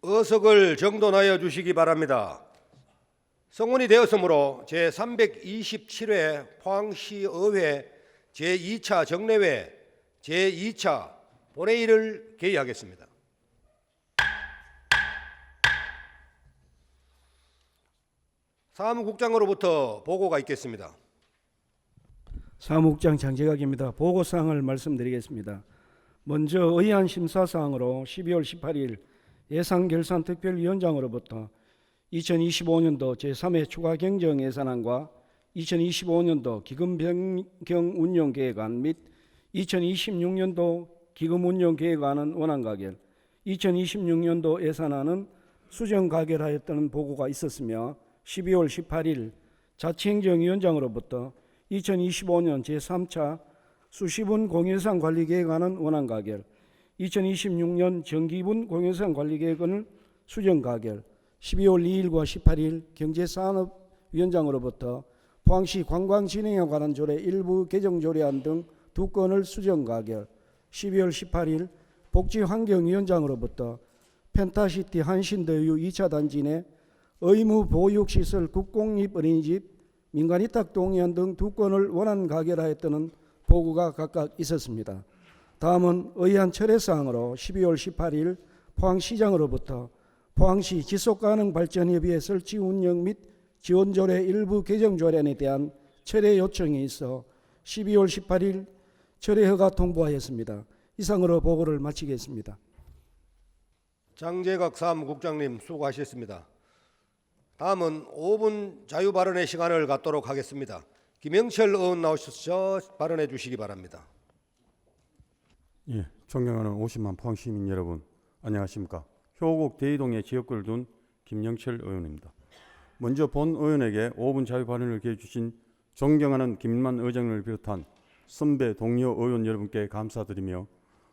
의석을 정돈하여 주시기 바랍니다. 성원이 되었으므로 제327회 포항시의회 제2차 정례회 제2차 본회의를 개의하겠습니다. 사무국장으로부터 보고가 있겠습니다. 사무국장 장재각입니다. 보고사항을 말씀드리겠습니다. 먼저 의안 심사사항으로 12월 18일 예산결산특별위원장으로부터 2025년도 제3회 추가경정 예산안과 2025년도 기금변경 운용계획안 및 2026년도 기금운용계획안은 원안가결, 2026년도 예산안은 수정가결하였다는 보고가 있었으며 12월 18일 자치행정위원장으로부터 2025년 제3차 수시분 공유예산 관리계획안은 원안가결, 2026년 정기분 공유예산 관리계획안을 수정가결, 12월 2일과 18일 경제산업위원장으로부터 포항시 관광진흥에 관한 조례 일부 개정조례안 등 2건을 수정가결, 12월 18일 복지환경위원장으로부터 펜타시티 한신더유 2차 단지 내 의무보육시설 국공립 어린이집 민간위탁 동의안 등 2건을 원안 가결하였다는 보고가 각각 있었습니다. 다음은 의안 철회사항으로 12월 18일 포항시장으로부터 포항시 지속가능발전협의회 설치 운영 및 지원조례 일부 개정조례안에 대한 철회 요청이 있어 12월 18일 철회 허가 통보하였습니다. 이상으로 보고를 마치겠습니다. 장재각 사무국장님 수고하셨습니다. 다음은 5분 자유발언의 시간을 갖도록 하겠습니다. 김영철 의원 나오셔서 발언해 주시기 바랍니다. 예, 존경하는 50만 포항시민 여러분, 안녕하십니까? 효곡 대이동에 지역구를 둔 김영철 의원입니다. 먼저 본 의원에게 5분 자유 발언을 기회 주신 존경하는 김만 의장을 비롯한 선배 동료 의원 여러분께 감사드리며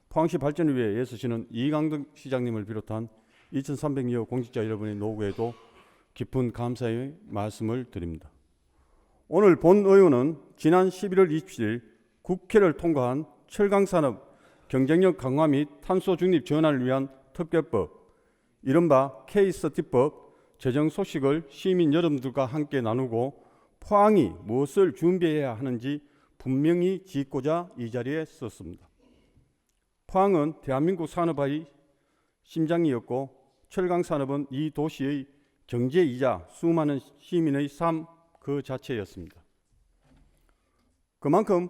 포항시 발전을 위해 애쓰시는 이강덕 시장님을 비롯한 2,300여 공직자 여러분의 노고에도 깊은 감사의 말씀을 드립니다. 오늘 본 의원은 지난 11월 27일 국회를 통과한 철강산업 경쟁력 강화 및 탄소 중립 전환을 위한 특별법, 이른바 K30법 제정 소식을 시민 여러분들과 함께 나누고 포항이 무엇을 준비해야 하는지 분명히 짚고자 이 자리에 섰습니다. 포항은 대한민국 산업의 심장이었고 철강산업은 이 도시의 경제이자 수많은 시민의 삶 그 자체였습니다. 그만큼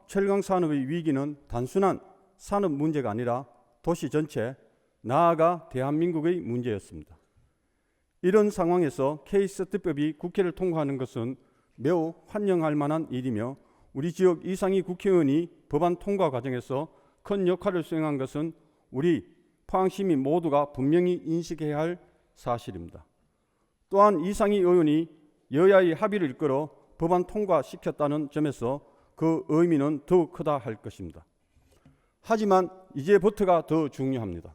철강산업의 위기는 단순한 산업 문제가 아니라 도시 전체, 나아가 대한민국의 문제였습니다. 이런 상황에서 K30법이 국회를 통과하는 것은 매우 환영할 만한 일이며 우리 지역 이상희 국회의원이 법안 통과 과정에서 큰 역할을 수행한 것은 우리 포항시민 모두가 분명히 인식해야 할 사실입니다. 또한 이상희 의원이 여야의 합의를 이끌어 법안 통과시켰다는 점에서 그 의미는 더욱 크다 할 것입니다. 하지만 이제부터가 더 중요합니다.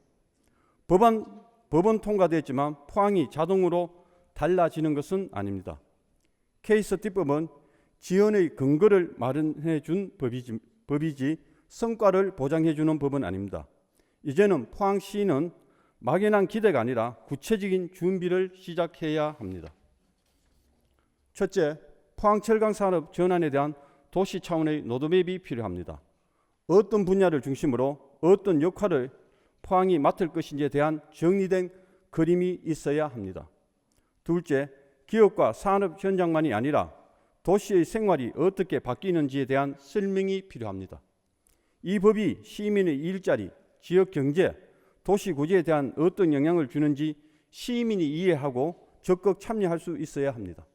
법은 통과됐지만 포항이 자동으로 달라지는 것은 아닙니다. K30법은 지원의 근거를 마련해 준 법이지 성과를 보장해 주는 법은 아닙니다. 이제는 포항시는 막연한 기대가 아니라 구체적인 준비를 시작해야 합니다. 첫째, 포항 철강산업 전환에 대한 도시 차원의 로드맵이 필요합니다. 어떤 분야를 중심으로 어떤 역할을 포항이 맡을 것인지에 대한 정리된 그림이 있어야 합니다. 둘째, 기업과 산업 현장만이 아니라 도시의 생활이 어떻게 바뀌는지에 대한 설명이 필요합니다. 이 법이 시민의 일자리, 지역 경제, 도시 구조에 대한 어떤 영향을 주는지 시민이 이해하고 적극 참여할 수 있어야 합니다.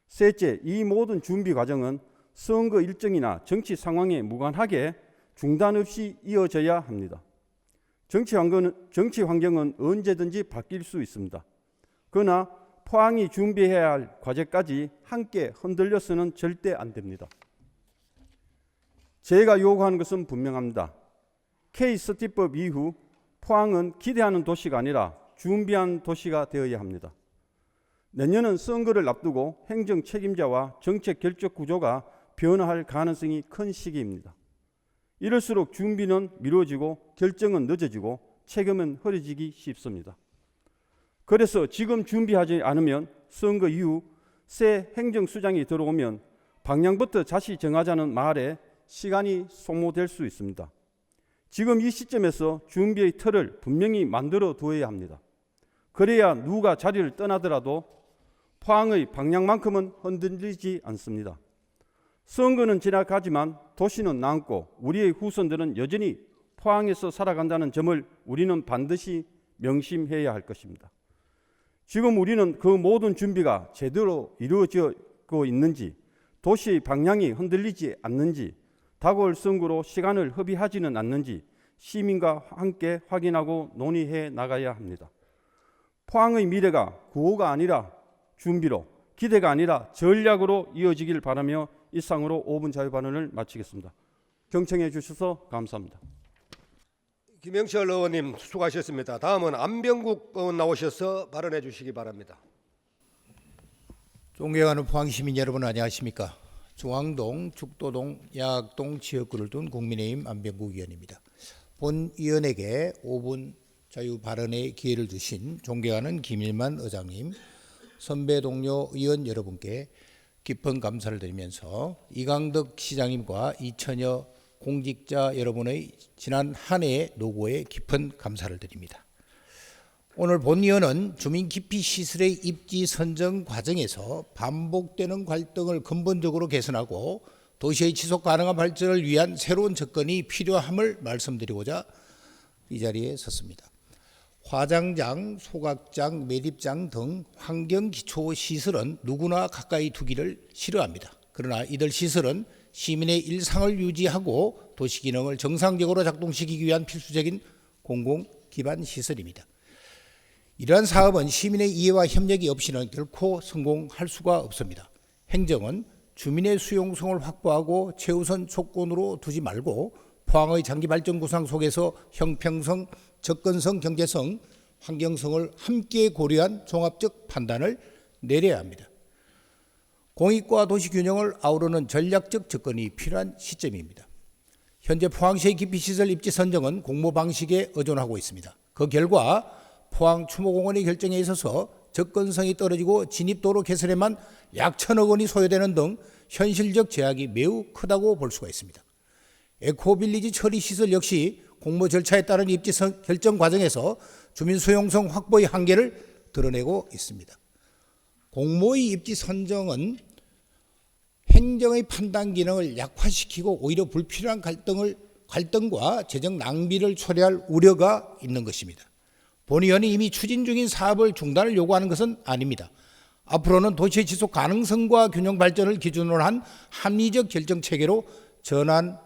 셋째, 이 모든 준비 과정은 선거 일정이나 정치 상황에 무관하게 중단 없이 이어져야 합니다. 정치 환경은 언제든지 바뀔 수 있습니다. 그러나 포항이 준비해야 할 과제까지 함께 흔들려서는 절대 안 됩니다. 제가 요구하는 것은 분명합니다. K30법 이후 포항은 기대하는 도시가 아니라 준비한 도시가 되어야 합니다. 내년은 선거를 앞두고 행정 책임자와 정책 결정 구조가 변화할 가능성이 큰 시기입니다. 이럴수록 준비는 미뤄지고 결정은 늦어지고 책임은 흐려지기 쉽습니다. 그래서 지금 준비하지 않으면 선거 이후 새 행정수장이 들어오면 방향부터 다시 정하자는 말에 시간이 소모될 수 있습니다. 지금 이 시점에서 준비의 틀을 분명히 만들어 두어야 합니다. 그래야 누가 자리를 떠나더라도 포항의 방향만큼은 흔들리지 않습니다. 선거는 지나가지만 도시는 남고 우리의 후손들은 여전히 포항에서 살아간다는 점을 우리는 반드시 명심해야 할 것입니다. 지금 우리는 그 모든 준비가 제대로 이루어지고 있는지, 도시의 방향이 흔들리지 않는지, 다가올 선거로 시간을 허비하지는 않는지 시민과 함께 확인하고 논의해 나가야 합니다. 포항의 미래가 구호가 아니라 준비로, 기대가 아니라 전략으로 이어지길 바라며 이상으로 5분 자유발언을 마치겠습니다. 경청해 주셔서 감사합니다. 김영철 의원님 수고하셨습니다. 다음은 안병국 의원 나오셔서 발언해 주시기 바랍니다. 존경하는 포항시민 여러분 안녕하십니까. 중앙동, 죽도동, 야학동 지역구를 둔 국민의힘 안병국 의원입니다. 본 의원에게 5분 자유 발언의 기회를 주신 존경하는 김일만 의장님, 선배 동료 의원 여러분께 깊은 감사를 드리면서 이강덕 시장님과 이천여 공직자 여러분의 지난 한 해의 노고에 깊은 감사를 드립니다. 오늘 본 의원은 주민 기피 시설의 입지 선정 과정에서 반복되는 갈등을 근본적으로 개선하고 도시의 지속 가능한 발전을 위한 새로운 접근이 필요함을 말씀드리고자 이 자리에 섰습니다. 화장장, 소각장, 매립장 등 환경기초시설은 누구나 가까이 두기를 싫어합니다. 그러나 이들 시설은 시민의 일상을 유지하고 도시기능을 정상적으로 작동시키기 위한 필수적인 공공기반시설입니다. 이러한 사업은 시민의 이해와 협력이 없이는 결코 성공할 수가 없습니다. 행정은 주민의 수용성을 확보하고 최우선 조건으로 두지 말고 포항의 장기 발전 구상 속에서 형평성, 접근성, 경제성, 환경성을 함께 고려한 종합적 판단을 내려야 합니다. 공익과 도시균형을 아우르는 전략적 접근이 필요한 시점입니다. 현재 포항시의 기피시설 입지 선정은 공모 방식에 의존하고 있습니다. 그 결과 포항 추모공원의 결정에 있어서 접근성이 떨어지고 진입도로 개설에만 약 1,000억 원이 소요되는 등 현실적 제약이 매우 크다고 볼 수가 있습니다. 에코빌리지 처리시설 역시 공모 절차에 따른 입지 결정 과정에서 주민 수용성 확보의 한계를 드러내고 있습니다. 공모의 입지 선정은 행정의 판단 기능을 약화시키고 오히려 불필요한 갈등과 재정 낭비를 초래할 우려가 있는 것입니다. 본 의원이 이미 추진 중인 사업을 중단을 요구하는 것은 아닙니다. 앞으로는 도시의 지속 가능성과 균형 발전을 기준으로 한 합리적 결정 체계로 전환할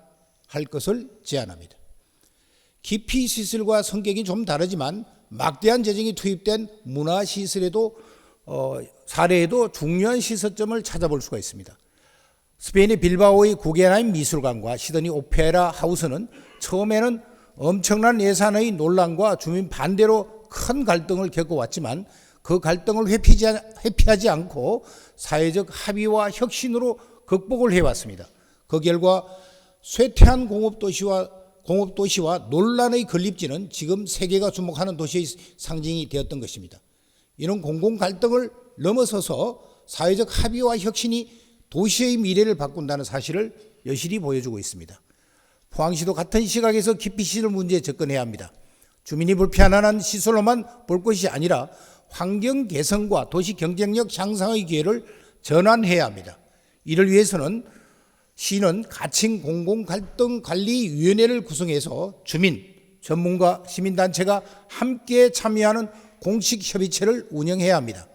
것을 제안합니다. 기피 시설과 성격이 좀 다르지만 막대한 재정이 투입된 문화시설에도 사례에도 중요한 시설점을 찾아볼 수가 있습니다. 스페인의 빌바오의 구겐하임 미술관과 시드니 오페라 하우스는 처음에는 엄청난 예산의 논란과 주민 반대로 큰 갈등을 겪어왔지만 그 갈등을 회피하지 않고 사회적 합의와 혁신으로 극복을 해왔습니다. 그 결과 쇠퇴한 공업도시와 논란의 건립지는 지금 세계가 주목하는 도시의 상징이 되었던 것입니다. 이런 공공 갈등을 넘어서서 사회적 합의와 혁신이 도시의 미래를 바꾼다는 사실을 여실히 보여주고 있습니다. 포항시도 같은 시각에서 기피시설 문제에 접근해야 합니다. 주민이 불편한 시설로만 볼 것이 아니라 환경 개선과 도시 경쟁력 향상의 기회를 전환해야 합니다. 이를 위해서는 시는 가칭 공공갈등관리위원회를 구성해서 주민, 전문가, 시민단체가 함께 참여하는 공식협의체를 운영해야 합니다.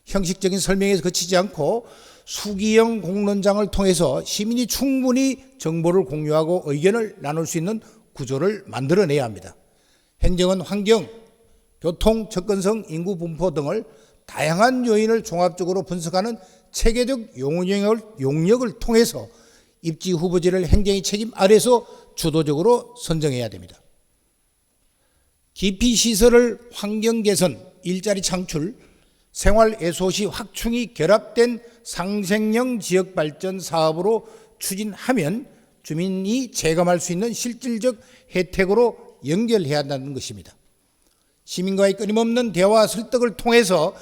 형식적인 설명에서 그치지 않고 수기형 공론장을 통해서 시민이 충분히 정보를 공유하고 의견을 나눌 수 있는 구조를 만들어내야 합니다. 행정은 환경, 교통, 접근성, 인구 분포 등을 다양한 요인을 종합적으로 분석하는 체계적 용역을 통해서 입지 후보지를 행정의 책임 아래서 주도적으로 선정해야 됩니다. 기피시설을 환경 개선, 일자리 창출, 생활 애소시 확충이 결합된 상생형 지역 발전 사업으로 추진하면 주민이 체감할 수 있는 실질적 혜택으로 연결해야 한다는 것입니다. 시민과의 끊임없는 대화 설득을 통해서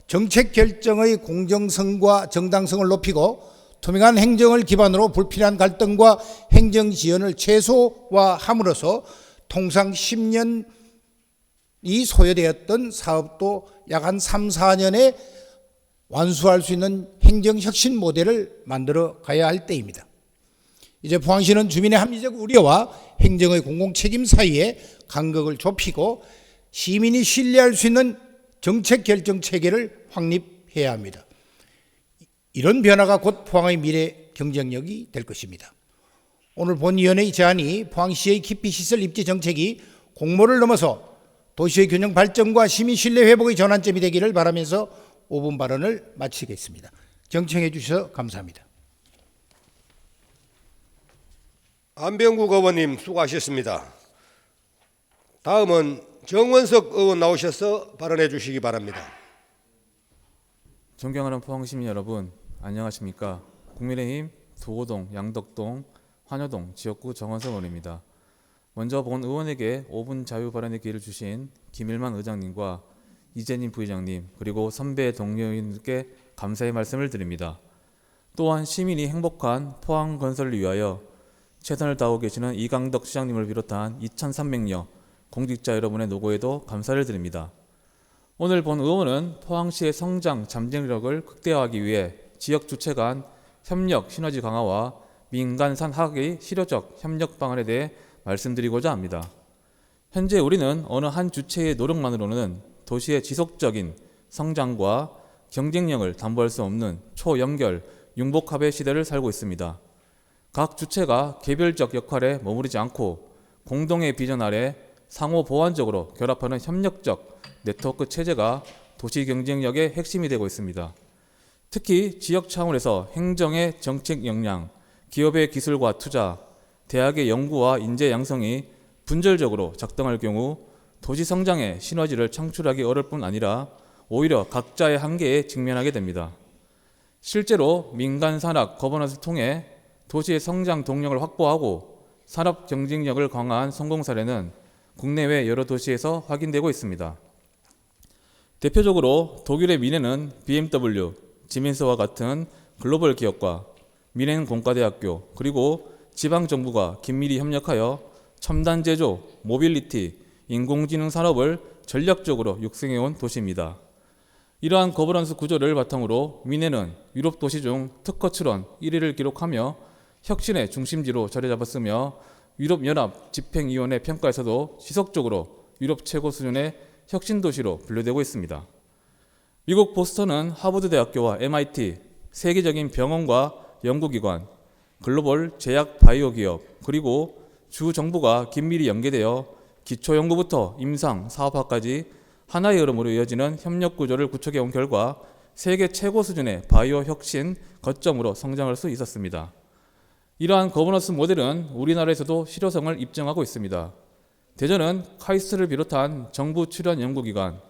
정책 결정의 공정성과 정당성을 높이고 투명한 행정을 기반으로 불필요한 갈등과 행정 지연을 최소화함으로써 통상 10년이 소요되었던 사업도 약 한 3, 4년에 완수할 수 있는 행정혁신 모델을 만들어 가야 할 때입니다. 이제 포항시는 주민의 합리적 우려와 행정의 공공책임 사이에 간극을 좁히고 시민이 신뢰할 수 있는 정책 결정 체계를 확립해야 합니다. 이런 변화가 곧 포항의 미래 경쟁력이 될 것입니다. 오늘 본위원회의 제안이 포항시의 기피시설 입지 정책이 공모를 넘어서 도시의 균형 발전과 시민 신뢰 회복의 전환점이 되기를 바라면서 5분 발언을 마치겠습니다. 경청해 주셔서 감사합니다. 안병국 의원님 수고하셨습니다. 다음은 정원석 의원 나오셔서 발언해 주시기 바랍니다. 존경하는 포항시민 여러분, 안녕하십니까? 국민의힘 도고동, 양덕동, 환여동 지역구 정원석 의원입니다. 먼저 본 의원에게 5분 자유 발언의 기회를 주신 김일만 의장님과 이재님 부의장님 그리고 선배 동료인들께 감사의 말씀을 드립니다. 또한 시민이 행복한 포항 건설을 위하여 최선을 다하고 계시는 이강덕 시장님을 비롯한 2,300여 공직자 여러분의 노고에도 감사를 드립니다. 오늘 본 의원은 포항시의 성장 잠재력을 극대화하기 위해 지역 주체 간 협력 시너지 강화와 민간 산학의 실효적 협력 방안에 대해 말씀드리고자 합니다. 현재 우리는 어느 한 주체의 노력만으로는 도시의 지속적인 성장과 경쟁력을 담보할 수 없는 초연결, 융복합의 시대를 살고 있습니다. 각 주체가 개별적 역할에 머무르지 않고 공동의 비전 아래 상호 보완적으로 결합하는 협력적 네트워크 체제가 도시 경쟁력의 핵심이 되고 있습니다. 특히 지역 차원에서 행정의 정책 역량, 기업의 기술과 투자, 대학의 연구와 인재 양성이 분절적으로 작동할 경우 도시 성장의 시너지를 창출하기 어려울 뿐 아니라 오히려 각자의 한계에 직면하게 됩니다. 실제로 민간 산학 거버넌스를 통해 도시의 성장 동력을 확보하고 산업 경쟁력을 강화한 성공 사례는 국내외 여러 도시에서 확인되고 있습니다. 대표적으로 독일의 미넨은 BMW, 지멘스와 같은 글로벌 기업과 미넨 공과대학교 그리고 지방정부가 긴밀히 협력하여 첨단 제조, 모빌리티, 인공지능 산업을 전략적으로 육성해온 도시입니다. 이러한 거버넌스 구조를 바탕으로 미넨은 유럽 도시 중 특허 출원 1위를 기록하며 혁신의 중심지로 자리 잡았으며 유럽연합 집행위원회 평가에서도 지속적으로 유럽 최고 수준의 혁신 도시로 분류되고 있습니다. 미국 보스턴은 하버드 대학교와 MIT, 세계적인 병원과 연구기관, 글로벌 제약 바이오 기업, 그리고 주 정부가 긴밀히 연계되어 기초연구부터 임상, 사업화까지 하나의 흐름으로 이어지는 협력 구조를 구축해 온 결과 세계 최고 수준의 바이오 혁신 거점으로 성장할 수 있었습니다. 이러한 거버넌스 모델은 우리나라에서도 실효성을 입증하고 있습니다. 대전은 카이스트를 비롯한 정부 출연 연구기관,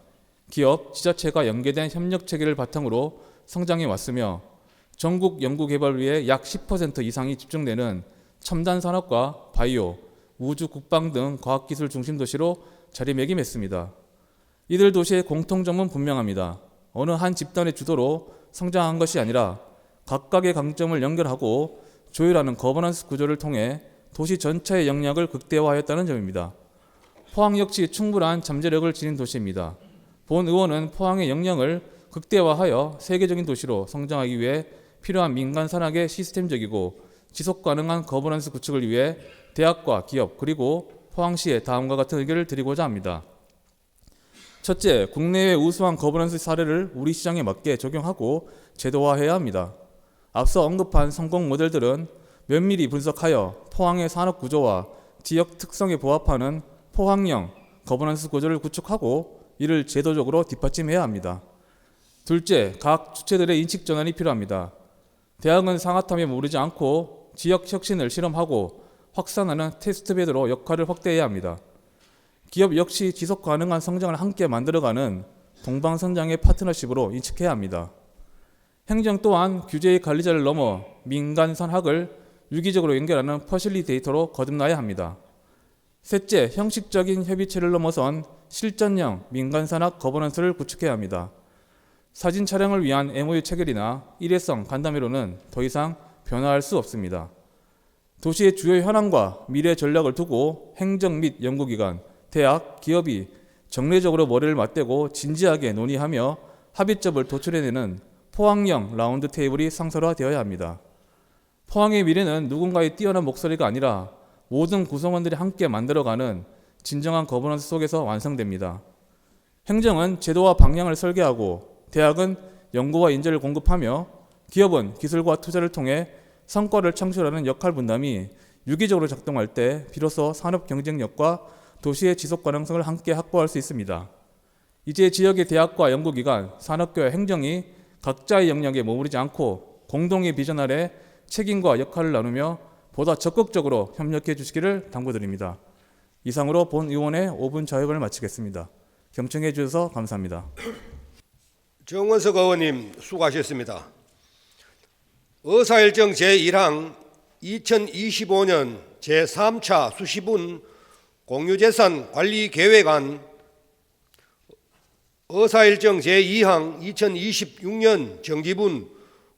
기업, 지자체가 연계된 협력 체계를 바탕으로 성장해 왔으며 전국 연구개발비의 약 10% 이상이 집중되는 첨단 산업과 바이오, 우주, 국방 등 과학기술 중심 도시로 자리매김했습니다. 이들 도시의 공통점은 분명합니다. 어느 한 집단의 주도로 성장한 것이 아니라 각각의 강점을 연결하고 조율하는 거버넌스 구조를 통해 도시 전체의 역량을 극대화하였다는 점입니다. 포항 역시 충분한 잠재력을 지닌 도시입니다. 본 의원은 포항의 역량을 극대화하여 세계적인 도시로 성장하기 위해 필요한 민간 산학의 시스템적이고 지속 가능한 거버넌스 구축을 위해 대학과 기업 그리고 포항시에 다음과 같은 의견을 드리고자 합니다. 첫째, 국내외 우수한 거버넌스 사례를 우리 시장에 맞게 적용하고 제도화해야 합니다. 앞서 언급한 성공 모델들은 면밀히 분석하여 포항의 산업 구조와 지역 특성에 부합하는 포항형 거버넌스 구조를 구축하고 이를 제도적으로 뒷받침해야 합니다. 둘째, 각 주체들의 인식 전환이 필요합니다. 대학은 상하탐에 머무르지 않고 지역 혁신을 실험하고 확산하는 테스트베드로 역할을 확대해야 합니다. 기업 역시 지속 가능한 성장을 함께 만들어가는 동방선장의 파트너십으로 인식해야 합니다. 행정 또한 규제의 관리자를 넘어 민간 산학을 유기적으로 연결하는 퍼실리테이터로 거듭나야 합니다. 셋째, 형식적인 협의체를 넘어선 실전형 민간산업 거버넌스를 구축해야 합니다. 사진 촬영을 위한 MOU 체결이나 일회성 간담회로는 더 이상 변화할 수 없습니다. 도시의 주요 현안과 미래 전략을 두고 행정 및 연구기관, 대학, 기업이 정례적으로 머리를 맞대고 진지하게 논의하며 합의점을 도출해내는 포항형 라운드 테이블이 상설화되어야 합니다. 포항의 미래는 누군가의 뛰어난 목소리가 아니라 모든 구성원들이 함께 만들어가는 진정한 거버넌스 속에서 완성됩니다. 행정은 제도와 방향을 설계하고, 대학은 연구와 인재를 공급하며, 기업은 기술과 투자를 통해 성과를 창출하는 역할 분담이 유기적으로 작동할 때 비로소 산업 경쟁력과 도시의 지속 가능성을 함께 확보할 수 있습니다. 이제 지역의 대학과 연구기관, 산업계와 행정이 각자의 영역에 머무르지 않고 공동의 비전 아래 책임과 역할을 나누며 보다 적극적으로 협력해 주시기를 당부드립니다. 이상으로 본 의원의 5분 자유를 마치겠습니다. 경청해 주셔서 감사합니다. 정원석 의원님 수고하셨습니다. 의사일정 제1항 2025년 제3차 수시분 공유재산 관리계획안, 의사일정 제2항 2026년 정기분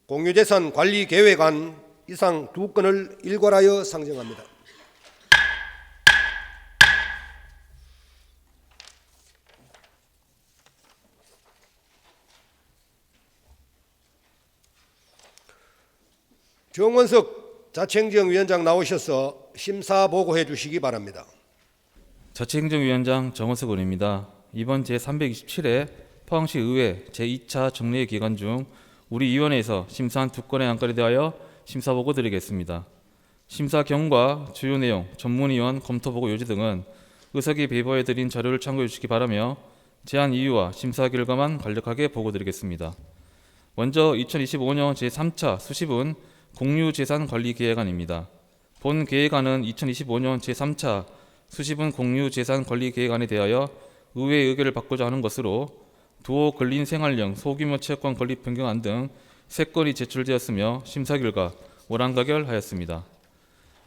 공유재산 관리계획안 이상 두 건을 일괄하여 상정합니다. 정원석 자치행정위원장 나오셔서 심사 보고해 주시기 바랍니다. 자치행정위원장 정원석 의원입니다. 이번 제327회 포항시 의회 제2차 정례 기간 중 우리 위원회에서 심사한 두 건의 안건에 대하여 심사 보고 드리겠습니다. 심사 경과, 주요 내용, 전문위원 검토 보고 요지 등은 의석이 배부해 드린 자료를 참고해 주시기 바라며 제안 이유와 심사 결과만 간략하게 보고 드리겠습니다. 먼저 2025년 제3차 수시분 공유재산관리계획안입니다. 본 계획안은 2025년 제3차 수시분 공유재산관리계획안에 대하여 의회의 의결을 받고자 하는 것으로 도어 근린생활형 소규모 체육관 건립 변경안 등 3건이 제출되었으며 심사 결과 오랑가결하였습니다.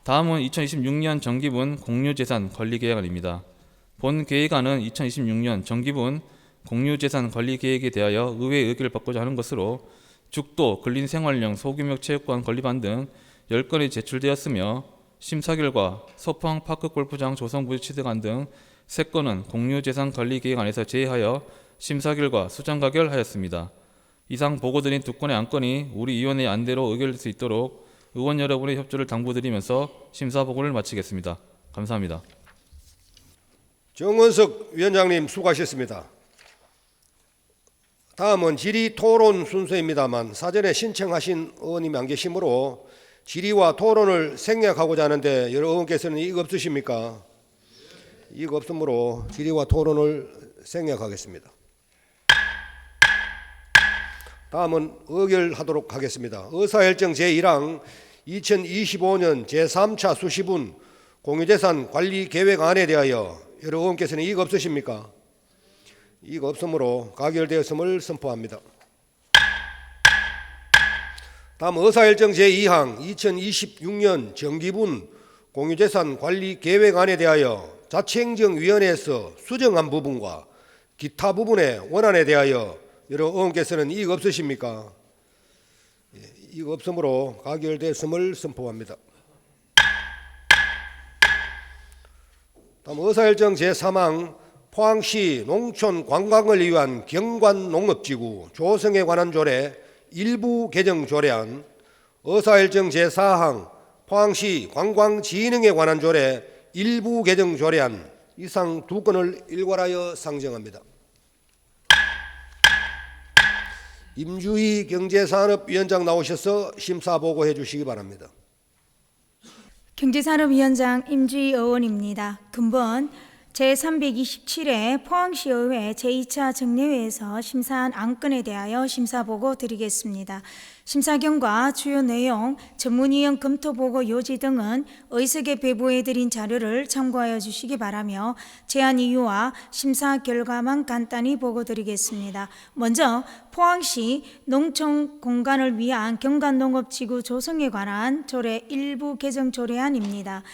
다음은 2026년 정기분 공유재산관리계획안입니다. 본 계획안은 2026년 정기분 공유재산관리계획에 대하여 의회의 의결을 받고자 하는 것으로 죽도 근린생활형 소규모 체육관 건립안 등 10건이 제출되었으며 심사 결과 서포항 파크골프장 조성 부지 취득안 등 3건은 공유재산관리계획안에서 제외하여 심사 결과 수정가결하였습니다. 이상 보고드린 두 건의 안건이 우리 위원회 안대로 의결될 수 있도록 의원 여러분의 협조를 당부드리면서 심사 보고를 마치겠습니다. 감사합니다. 정원석 위원장님 수고하셨습니다. 다음은 질의 토론 순서입니다만 사전에 신청하신 의원님이 안 계시므로 질의와 토론을 생략하고자 하는데 여러 의원께서는 이익 없으십니까? 이익 없으므로 질의와 토론을 생략하겠습니다. 다음은 의결하도록 하겠습니다. 의사일정 제1항 2025년 제3차 수시분 공유재산 관리계획안에 대하여 여러 의원께서는 이익 없으십니까? 이익 없으므로 가결되었음을 선포합니다. 다음 의사일정 제2항 2026년 정기분 공유재산 관리계획안에 대하여 자치행정위원회에서 수정한 부분과 기타 부분의 원안에 대하여 여러 의원께서는 이익 없으십니까? 이익 없으므로 가결되었음을 선포합니다. 다음 의사일정 제3항 포항시 농촌 관광을 위한 경관농업지구 조성에 관한 조례 일부 개정 조례안, 의사일정 제4항 포항시 관광진흥에 관한 조례 일부 개정 조례안 이상 두 건을 일괄하여 상정합니다. 임주희 경제산업위원장 나오셔서 심사 보고해 주시기 바랍니다. 경제산업위원장 임주희 의원입니다. 근본 제327회 포항시의회 제2차 정례회에서 심사한 안건에 대하여 심사보고 드리겠습니다. 심사 경과, 주요 내용, 전문위원 검토보고 요지 등은 의석에 배부해드린 자료를 참고하여 주시기 바라며 제안 이유와 심사 결과만 간단히 보고 드리겠습니다. 먼저 포항시 농촌 공간을 위한 경관농업지구 조성에 관한 조례 일부 개정 조례안입니다.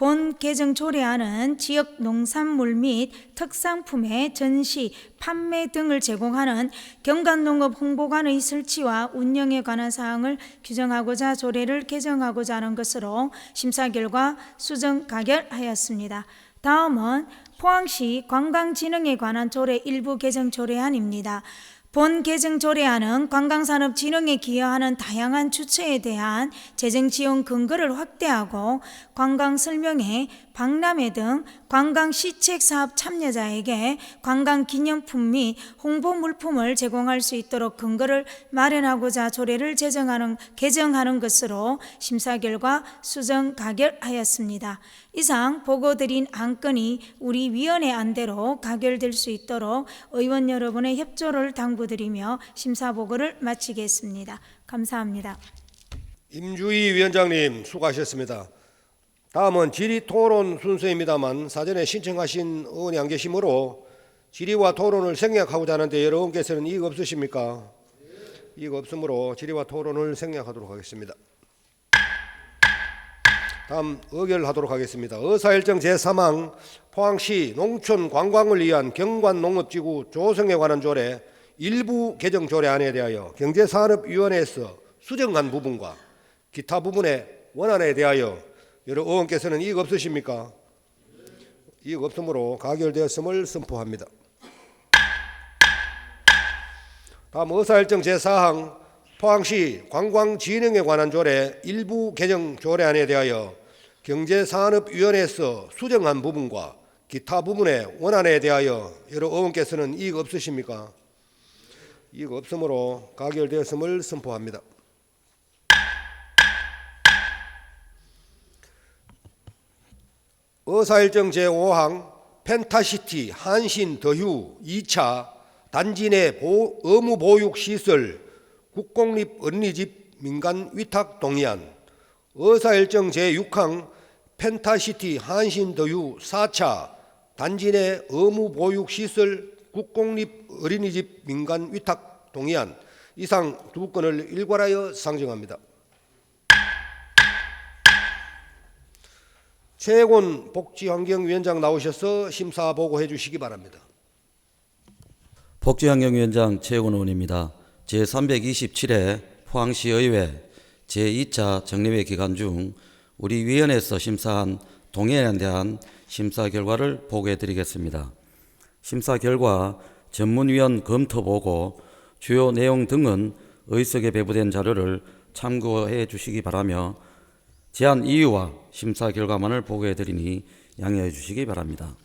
본 개정 조례안은 지역 농산물 및 특산품의 전시, 판매 등을 제공하는 경관농업 홍보관의 설치와 운영에 관한 사항을 규정하고자 조례를 개정하고자 하는 것으로 심사 결과 수정 가결하였습니다. 다음은 포항시 관광진흥에 관한 조례 일부 개정 조례안입니다. 본 개정 조례안은 관광산업 진흥에 기여하는 다양한 주체에 대한 재정 지원 근거를 확대하고 관광 설명회, 박람회 등 관광 시책 사업 참여자에게 관광 기념품 및 홍보 물품을 제공할 수 있도록 근거를 마련하고자 조례를 개정하는 것으로 심사 결과 수정 가결하였습니다. 이상 보고드린 안건이 우리 위원회 안대로 가결될 수 있도록 의원 여러분의 협조를 당부드리며 심사 보고를 마치겠습니다. 감사합니다. 임주희 위원장님 수고하셨습니다. 다음은 질의토론 순서입니다만 사전에 신청하신 의원이 안 계시므로 질의와 토론을 생략하고자 하는데 여러분께서는 이의 없으십니까? 이의 없으므로 질의와 토론을 생략하도록 하겠습니다. 다음 의결하도록 하겠습니다. 의사일정 제3항 포항시 농촌 관광을 위한 경관농업지구 조성에 관한 조례 일부 개정 조례안에 대하여 경제산업위원회에서 수정한 부분과 기타 부분의 원안에 대하여 여러 의원께서는 이의 없으십니까? 이의 없으므로 가결되었음을 선포합니다. 다음 의사일정 제4항 포항시 관광진흥에 관한 조례 일부 개정 조례안에 대하여 경제산업위원회에서 수정한 부분과 기타 부분의 원안에 대하여 여러 의원께서는 이의 없으십니까? 이의 없으므로 가결되었음을 선포합니다. 의사일정 제5항 펜타시티 한신 더휴 2차 단지 내 의무보육시설 국공립 어린이집 민간 위탁 동의안, 의사일정 제6항 펜타시티 한신 더휴 4차 단지 내 의무보육시설 국공립 어린이집 민간 위탁 동의안 이상 두 건을 일괄하여 상정합니다. 최혜곤 복지환경위원장 나오셔서 심사 보고해 주시기 바랍니다. 복지환경위원장 최혜곤 의원입니다. 제327회 포항시의회 제2차 정례회 기간 중 우리 위원회에서 심사한 동의안에 대한 심사 결과를 보고해 드리겠습니다. 심사 결과 전문위원 검토 보고 주요 내용 등은 의석에 배부된 자료를 참고해 주시기 바라며 제안 이유와 심사 결과만을 보고해 드리니 양해해 주시기 바랍니다.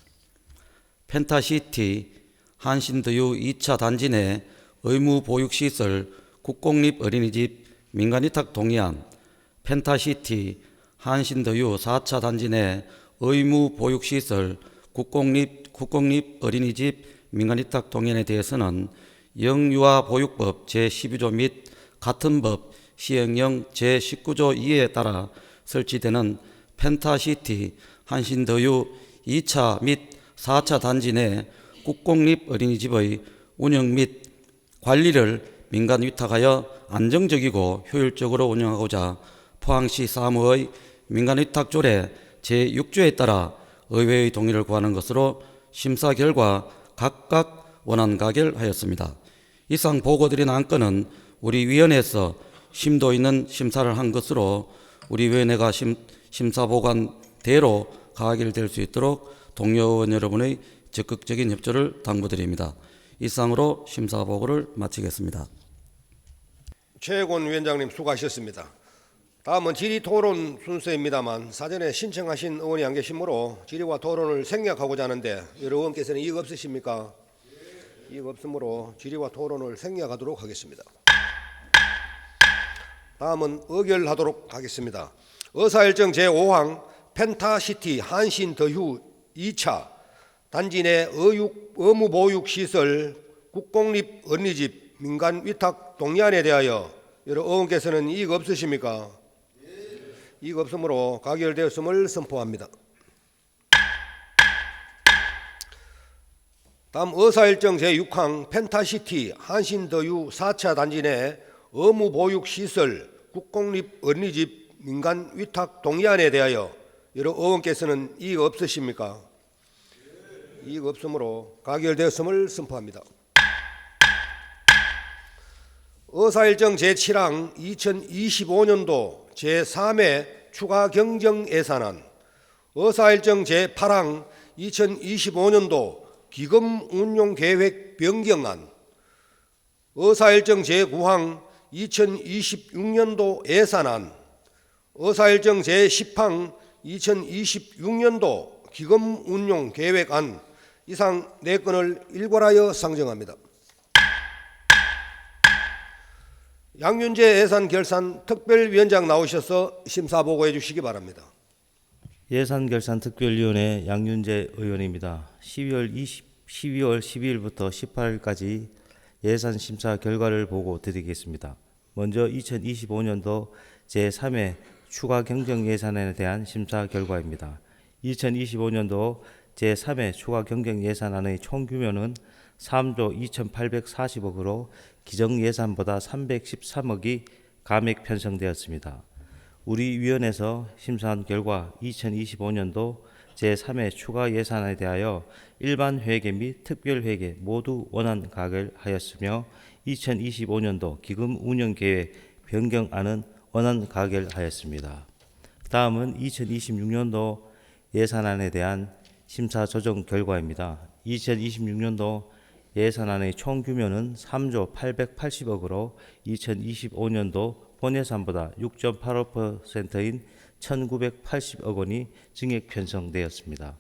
펜타시티 한신더유 2차 단지 내 의무보육시설 국공립 어린이집 민간위탁 동의안, 펜타시티 한신더유 4차 단지 내 의무보육시설 국공립 어린이집 민간위탁 동의안에 대해서는 영유아보육법 제12조 및 같은 법 시행령 제19조 2에 따라 설치되는 펜타시티 한신더유 2차 및 4차 단지 내 국공립 어린이집의 운영 및 관리를 민간 위탁하여 안정적이고 효율적으로 운영하고자 포항시 사무의 민간 위탁 조례 제6조에 따라 의회의 동의를 구하는 것으로 심사 결과 각각 원안 가결하였습니다. 이상 보고드린 안건은 우리 위원회에서 심도 있는 심사를 한 것으로 우리 위원회가 심사 보관대로 가결될 수 있도록 동료 의원 여러분의 적극적인 협조를 당부드립니다. 이상으로 심사 보고를 마치겠습니다. 최혜곤 위원장님 수고하셨습니다. 다음은 질의토론 순서입니다만 사전에 신청하신 의원이 안 계시므로 질의와 토론을 생략하고자 하는데 여러 의원께서는 이의 없으십니까? 이의 없으므로 질의와 토론을 생략하도록 하겠습니다. 다음은 의결하도록 하겠습니다. 의사일정 제5항 펜타시티 한신 더휴 2차 단지 내 의무보육시설 국공립 어린이집 민간 위탁 동의안에 대하여 여러 의원께서는 이의 없으십니까? 이의 없으므로 가결되었음을 선포합니다. 다음 의사일정 제6항 펜타시티 한신더유 4차 단지 내 의무보육시설 국공립 어린이집 민간 위탁 동의안에 대하여 여러 의원께서는 이의 없으십니까? 이의 없으므로 가결되었음을 선포합니다. 의사일정 제7항 2025년도 제3회 추가 경정 예산안, 의사일정 제8항 2025년도 기금 운용 계획 변경안, 의사일정 제9항 2026년도 예산안, 의사일정 제10항 2026년도 기금 운용 계획안 이상 4건을 일괄하여 상정합니다. 양윤재 예산결산 특별위원장 나오셔서 심사 보고해 주시기 바랍니다. 예산결산특별위원회 양윤재 의원입니다. 12월 12일부터 18일까지 예산심사 결과를 보고 드리겠습니다. 먼저 2025년도 제3회 추가 경정 예산안에 대한 심사 결과입니다. 2025년도 제3회 추가 경정 예산안의 총 규모는 3조 2,840억으로 기정 예산보다 313억이 감액 편성되었습니다. 우리 위원회에서 심사한 결과 2025년도 제3회 추가 예산안에 대하여 일반 회계 및 특별 회계 모두 원안 가결하였으며 2025년도 기금 운영 계획 변경안은 원안 가결하였습니다. 다음은 2026년도 예산안에 대한 심사 조정 결과입니다. 2026년도 예산안의 총 규모는 3조 880억으로 2025년도 본 예산보다 6.85%인 1,980억 원이 증액 편성되었습니다.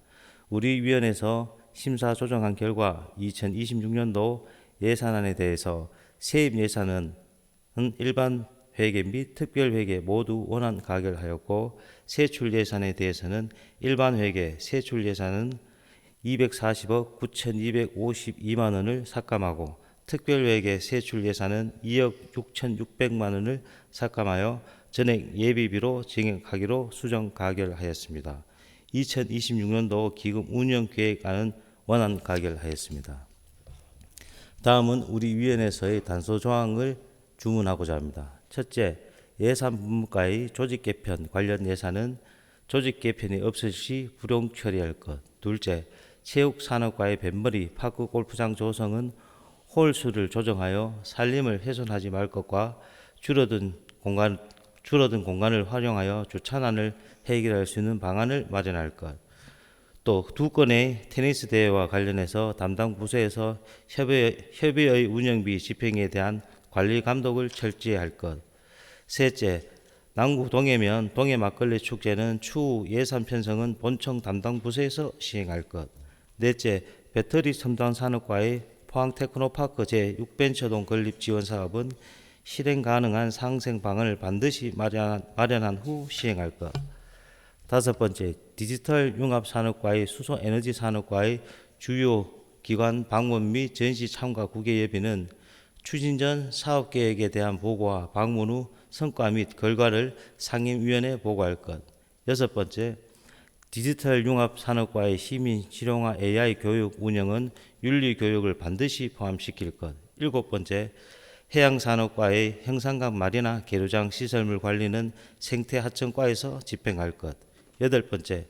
우리 위원회에서 심사 조정한 결과 2026년도 예산안에 대해서 세입 예산은 일반 회계 및 특별 회계 모두 원안 가결하였고 세출 예산에 대해서는 일반 회계 세출 예산은 240억 9,252만 원을 삭감하고 특별회계 세출 예산은 2억 6,600만 원을 삭감하여 전액 예비비로 증액하기로 수정 가결하였습니다. 2026년도 기금 운영 계획안은 원안 가결하였습니다. 다음은 우리 위원회에서의 단서 조항을 주문하고자 합니다. 첫째, 예산 분과의 조직 개편 관련 예산은 조직 개편이 없을 시 불용 처리할 것. 둘째, 체육산업과의 뱃머리 파크 골프장 조성은 홀수를 조정하여 산림을 훼손하지 말 것과 줄어든 공간을 활용하여 주차난을 해결할 수 있는 방안을 마련할 것. 또 2건의 테니스 대회와 관련해서 담당 부서에서 협의의 운영비 집행에 대한 관리 감독을 철저히 할 것. 셋째, 남구 동해면 동해 막걸리 축제는 추후 예산 편성은 본청 담당 부서에서 시행할 것. 넷째, 배터리 첨단 산업과의 포항 테크노파크 제6벤처동 건립 지원 사업은 실행 가능한 상생 방안을 반드시 마련한 후 시행할 것. 다섯 번째, 디지털 융합 산업과의 수소 에너지 산업과의 주요 기관 방문 및 전시 참가 국외 예비는 추진 전 사업 계획에 대한 보고와 방문 후 성과 및 결과를 상임위원회에 보고할 것. 여섯 번째, 디지털 융합 산업과의 시민 실용화 AI 교육 운영은 윤리 교육을 반드시 포함시킬 것. 일곱 번째, 해양 산업과의 형상각 마리나 계류장 시설물 관리는 생태하천과에서 집행할 것. 여덟 번째,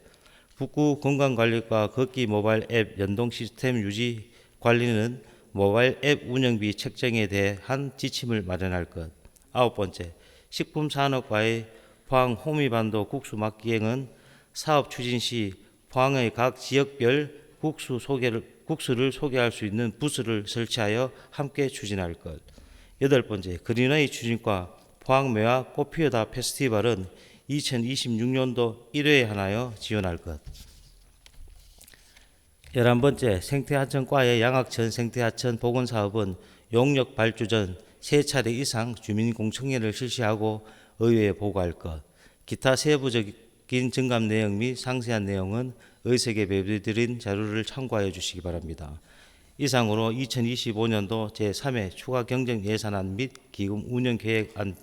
북구 건강관리과 걷기 모바일 앱 연동 시스템 유지 관리는 모바일 앱 운영비 책정에 대한 지침을 마련할 것. 아홉 번째, 식품산업과의 포항 호미반도 국수 막기행은 사업 추진 시 포항의 각 지역별 국수를 소개할 수 있는 부스를 설치하여 함께 추진할 것. 여덟 번째, 그린웨이 추진과 포항 매화 꽃피우다 페스티벌은 2026년도 1회에 하나여 지원할 것. 11번째, 생태하천과의 양악천 생태하천 복원사업은 용역 발주 전 3차례 이상 주민공청회를 실시하고 의회에 보고할 것. 기타 세부적인 증감 내용 및 상세한 내용은 의석에 배부드린 자료를 참고하여 주시기 바랍니다. 이상으로 2025년도 제3회 추가 경정 예산안 및 기금 운영 계획안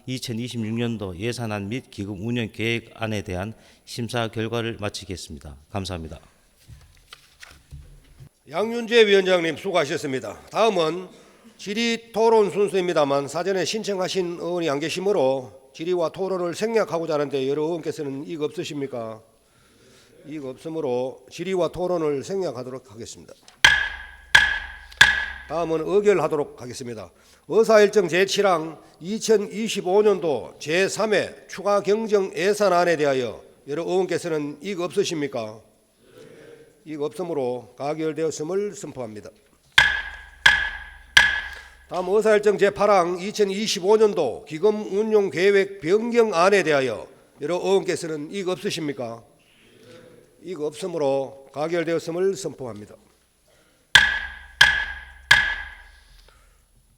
2026년도 예산안 및 기금 운영 계획안에 대한 심사 결과를 마치겠습니다. 감사합니다. 양윤재 위원장님 수고하셨습니다. 다음은 질의 토론 순서입니다만 사전에 신청하신 의원이 안 계시므로 질의와 토론을 생략하고자 하는데 여러 의원께서는 이거 없으십니까? 이거 없으므로 질의와 토론을 생략하도록 하겠습니다. 다음은 의결하도록 하겠습니다. 의사일정 제7항 2025년도 제3회 추가 경정 예산안에 대하여 여러 의원께서는 이거 없으십니까? 이거 없으므로 가결되었음을 선포합니다. 다음 의사일정 제8항 2025년도 기금 운용 계획 변경안에 대하여 여러 의원께서는 이거 없으십니까? 이거 없으므로 가결되었음을 선포합니다.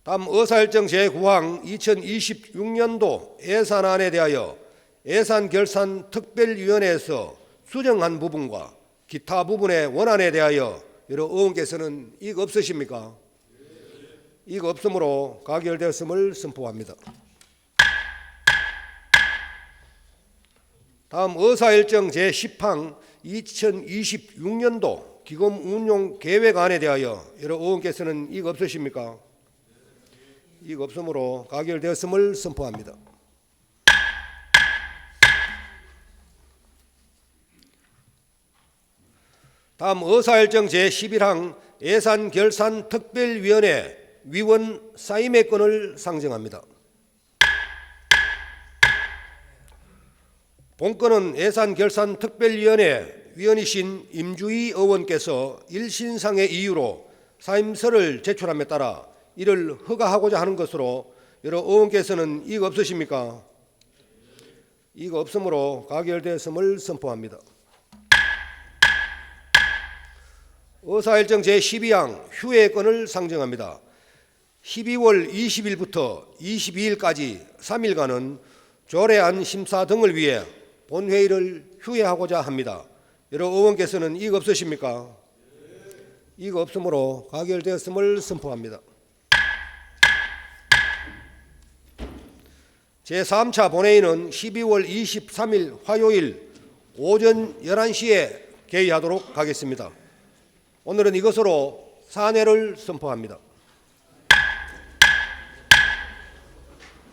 다음 의사일정 제9항 2026년도 예산안에 대하여 예산결산특별위원회에서 수정한 부분과 기타 부분의 원안에 대하여 여러 의원께서는 이거 없으십니까? 이거 없으므로 가결되었음을 선포합니다. 다음 의사일정 제10항 2026년도 기금운용계획안에 대하여 여러 의원께서는 이거 없으십니까? 이거 없으므로 가결되었음을 선포합니다. 다음 의사일정 제11항 예산결산특별위원회 위원 사임의 건을 상정합니다. 본건은 예산결산특별위원회 위원이신 임주희 의원께서 일신상의 이유로 사임서를 제출함에 따라 이를 허가하고자 하는 것으로 여러 의원께서는 이거 없으십니까? 이거 없으므로 가결되었음을 선포합니다. 의사일정 제12항 휴회의 건을 상정합니다. 12월 20일부터 22일까지 3일간은 조례안 심사 등을 위해 본회의를 휴회하고자 합니다. 여러 의원께서는 이거 없으십니까? 이거 없으므로 가결되었음을 선포합니다. 제3차 본회의는 12월 23일 화요일 오전 11시에 개의하도록 하겠습니다. 오늘은 이것으로 산회를 선포합니다.